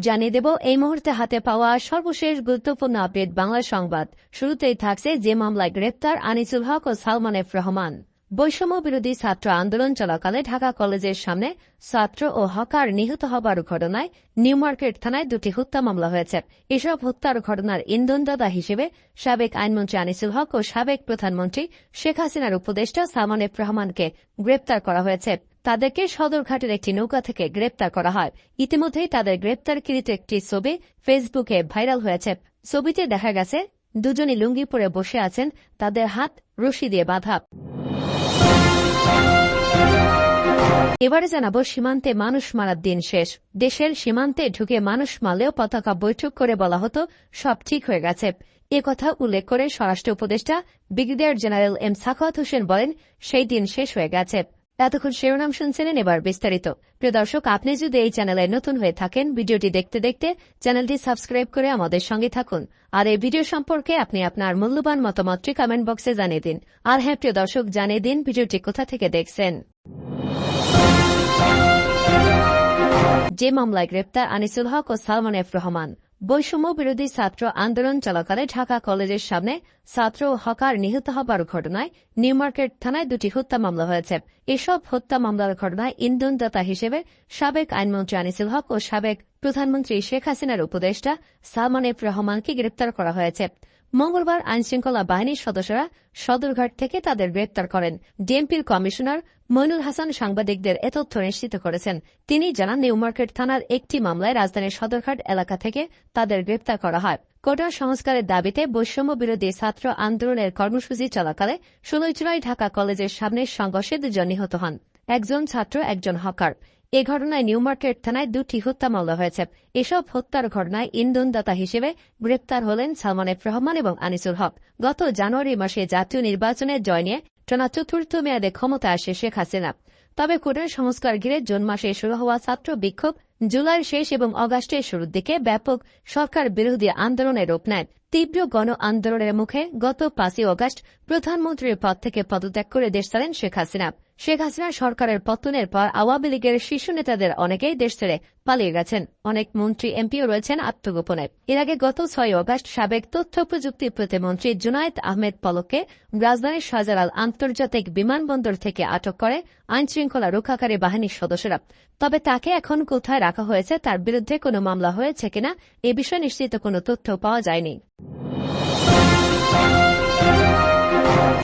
জানিয়ে দেব এই মুহূর্তে হাতে পাওয়া সর্বশেষ গুরুত্বপূর্ণ আপডেট বাংলা সংবাদ। শুরুতেই থাকছে যে মামলায় গ্রেপ্তার আনিসুল হক ও সালমান এফ রহমান। বৈষম্য বিরোধী ছাত্র আন্দোলন চলাকালে ঢাকা কলেজের সামনে ছাত্র ও হকার নিহত হবার ঘটনায় নিউ মার্কেট থানায় দুটি হত্যা মামলা হয়েছে। এসব হত্যার ঘটনার ইন্ধনদাতা হিসেবে সাবেক আইনমন্ত্রী আনিসুল হক ও সাবেক প্রধানমন্ত্রী শেখ হাসিনার উপদেষ্টা সালমান এফ রহমানকে গ্রেপ্তার করা হয়েছে। তাদেরকে সদরঘাটের একটি নৌকা থেকে গ্রেপ্তার করা হয়। ইতিমধ্যেই তাদের গ্রেপ্তারকৃত একটি ছবি ফেসবুকে ভাইরাল হয়েছে। ছবিতে দেখা গেছে দুজনই লুঙ্গি পরে বসে আছেন, তাদের হাত রশি দিয়ে বাঁধা। এবারে জানাবো সীমান্তে মানুষ মারার দিন শেষ। দেশের সীমান্তে ঢুকে মানুষ মারলেও পতাকা বৈঠক করে বলা হতো সব ঠিক হয়ে গেছে। কথা উল্লেখ করে স্বরাষ্ট্র উপদেষ্টা brigadier general M Sakhawat Hossain বলেন, সেই দিন শেষ হয়ে গেছে। এতক্ষণ শিরোনাম শুনছিলেন, এবার বিস্তারিত। প্রিয় দর্শক, আপনি যদি এই চ্যানেলে নতুন হয়ে থাকেন, ভিডিওটি দেখতে দেখতে চ্যানেলটি সাবস্ক্রাইব করে আমাদের সঙ্গে থাকুন। আর এই ভিডিও সম্পর্কে আপনি আপনার মূল্যবান মতামতটি কমেন্ট বক্সে জানিয়ে দিন। আর হ্যাঁ প্রিয় দর্শক, জানিয়ে দিন ভিডিওটি কোথা থেকে দেখছেন। যে মামলায় গ্রেপ্তার আনিসুল হক ও সালমান এফ রহমান। বৈষম্য বিরোধী ছাত্র আন্দোলন চলাকালে ঢাকা কলেজের সামনে ছাত্র ও হকার নিহত হবার ঘটনায় নিউ মার্কেট থানায় দুটি হত্যা মামলা হয়েছে। এসব হত্যা মামলার ঘটনায় ইন্ধনদাতা হিসেবে সাবেক আইনমন্ত্রী আনিসুল হক ও সাবেক প্রধানমন্ত্রী শেখ হাসিনার উপদেষ্টা সালমান এফ রহমানকে গ্রেপ্তার করা হয়েছে। মঙ্গলবার আইনশৃঙ্খলা বাহিনীর সদস্যরা সদরঘাট থেকে তাদের গ্রেপ্তার করেন। ডিএমপির কমিশনার মইনুল হাসান সাংবাদিকদের এ তথ্য নিশ্চিত করেছেন। তিনি জানান, নিউ মার্কেট থানার একটি মামলায় রাজধানীর সদরঘাট এলাকা থেকে তাদের গ্রেপ্তার করা হয়। কোটা সংস্কারের দাবিতে বৈষম্য বিরোধী ছাত্র আন্দোলনের কর্মসূচি চলাকালে 16 জুলাই ঢাকা কলেজের সামনে সংঘর্ষে দুজন নিহত হন, একজন ছাত্র একজন হকার। এ ঘটনায় নিউ মার্কেট থানায় দুটি হত্যা মামলা হয়েছে। এসব হত্যার ঘটনায় ইন্ধনদাতা হিসেবে গ্রেপ্তার হলেন সালমান এফ রহমান এবং আনিসুল হক। গত জানুয়ারি মাসে জাতীয় নির্বাচনে জয় নিয়ে টানা চতুর্থ মেয়াদে ক্ষমতা আসে শেখ হাসিনা। তবে কোটা সংস্কার ঘিরে জুন মাসে শুরু হওয়া ছাত্র বিক্ষোভ জুলাইয়ের শেষ এবং অগাস্টের শুরুর দিকে ব্যাপক সরকার বিরোধী আন্দোলনের রূপ নেয়। তীব্র গণ আন্দোলনের মুখে গত 5 অগাস্ট প্রধানমন্ত্রীর পদ থেকে পদত্যাগ করে দেশ ছাড়েন শেখ হাসিনা। শেখ হাসিনা সরকারের পতনের পর আওয়ামী লীগের শীর্ষ নেতাদের অনেকেই দেশ ছেড়ে পালিয়ে গেছেন। অনেক মন্ত্রী এমপিও রয়েছেন আত্মগোপনে। এর আগে গত 6 অগাস্ট সাবেক তথ্য প্রযুক্তি প্রতিমন্ত্রী জুনায়েদ আহমেদ পলককে রাজধানীর শাহজালাল আন্তর্জাতিক বিমানবন্দর থেকে আটক করে আইনশৃঙ্খলা রক্ষাকারী বাহিনীর সদস্যরা। তবে তাকে এখন কোথায় রাখা হয়েছে, তার বিরুদ্ধে কোনো মামলা হয়েছে কিনা এ বিষয়ে নিশ্চিত কোনো তথ্য পাওয়া যায়নি।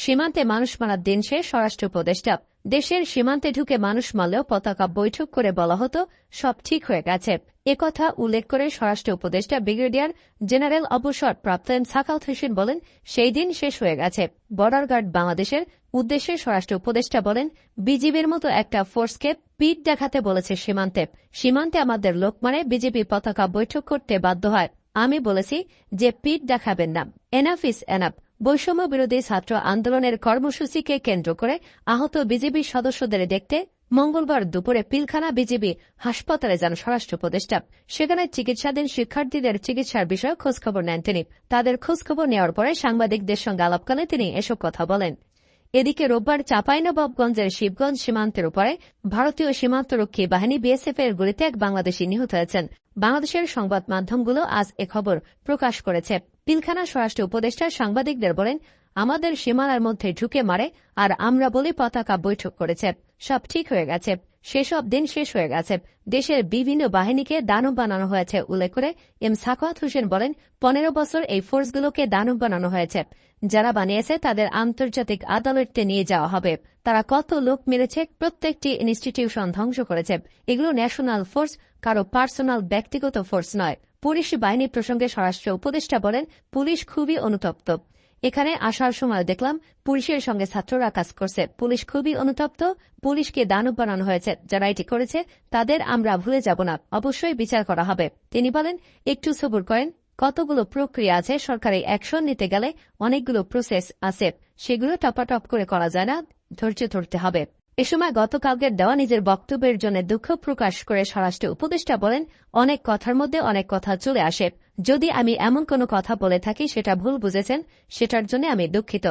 সীমান্তে মানুষ মারার দিন শেষ। স্বরাষ্ট্র উপদেষ্টা দেশের সীমান্তে ঢুকে মানুষ মারলেও পতাকা বৈঠক করে বলা হতো সব ঠিক হয়ে গেছে। একথা উল্লেখ করে স্বরাষ্ট্র উপদেষ্টা ব্রিগেডিয়ার জেনারেল অবসরপ্রাপ্ত এম সাখাওয়াত হোসেন বলেন, সেই দিন শেষ হয়ে গেছে। বর্ডার গার্ড বাংলাদেশের উদ্দেশ্যে স্বরাষ্ট্র উপদেষ্টা বলেন, বিজিবির মতো একটা ফোর্সকে পিঠ দেখাতে বলেছে সীমান্তে আমাদের লোক মারে বিজেপি পতাকা বৈঠক করতে বাধ্য হয়। আমি বলেছি যে পিঠ দেখাবেন না, এনাফ ইজ এনাফ। বৈষম্য বিরোধী ছাত্র আন্দোলনের কর্মসূচিকে কেন্দ্র করে আহত বিজেপি সদস্যদের দেখতে মঙ্গলবার দুপুরে পিলখানা বিজেপি হাসপাতালে যান স্বরাষ্ট্র উপদেষ্টা। সেখানে চিকিৎসাধীন শিক্ষার্থীদের চিকিৎসার বিষয়ে খোঁজখবর নেন তিনি। তাদের খোঁজখবর নেওয়ার পরে সাংবাদিকদের সঙ্গে আলাপকালে তিনি এসব কথা বলেন। এদিকে রোববার চাঁপাইনবাবগঞ্জের শিবগঞ্জ সীমান্তের উপরে ভারতীয় সীমান্তরক্ষী বাহিনী বিএসএফ এর গুলিতে এক বাংলাদেশি নিহত হয়েছেন। বাংলাদেশের সংবাদ মাধ্যমগুলো আজ এ খবর প্রকাশ করেছে। পিলখানা স্বরাষ্ট্র উপদেষ্টা সাংবাদিকদের বলেন, আমাদের সীমানার মধ্যে ঢুকে মারে আর আমরা বলি পতাকা বৈঠক করেছে, সব ঠিক হয়ে গেছে। সেসব দিন শেষ হয়ে গেছে। দেশের বিভিন্ন বাহিনীকে দানব বানানো হয়েছে উল্লেখ করে এম সাখাওয়াত হোসেন বলেন, 15 বছর এই ফোর্সগুলোকে দানব বানানো হয়েছে। যারা বানিয়েছে তাদের আন্তর্জাতিক আদালতে নিয়ে যাওয়া হবে। তারা কত লোক মেরেছে, প্রত্যেকটি ইনস্টিটিউশন ধ্বংস করেছে। এগুলো ন্যাশনাল ফোর্স, কারো পার্সোনাল ব্যক্তিগত ফোর্স নয়। পুলিশ বাহিনী প্রসঙ্গে স্বরাষ্ট্র উপদেষ্টা বলেন, পুলিশ খুবই অনুতপ্ত। এখানে আসার সময় দেখলাম পুলিশের সঙ্গে ছাত্ররা কাজ করছে। পুলিশ খুবই অনুতপ্ত। পুলিশকে দানব বানানো হয়েছে। যারা এটি করেছে তাদের আমরা ভুলে যাব না, অবশ্যই বিচার করা হবে। তিনি বলেন, একটু সবুর করেন, কতগুলো প্রক্রিয়া আছে। সরকারি অ্যাকশন নিতে গেলে অনেকগুলো প্রসেস আছে, সেগুলো টপাটপ করে করা যায় না, ধৈর্য ধরতে হবে। এ সময় গতকালকের দেওয়া নিজের বক্তব্যের জন্য দুঃখ প্রকাশ করে স্বরাষ্ট্র উপদেষ্টা বলেন, অনেক কথার মধ্যে অনেক কথা চলে আসে। যদি আমি এমন কোনো কথা বলে থাকি সেটা ভুল বুঝেছেন, সেটার জন্য আমি দুঃখিত।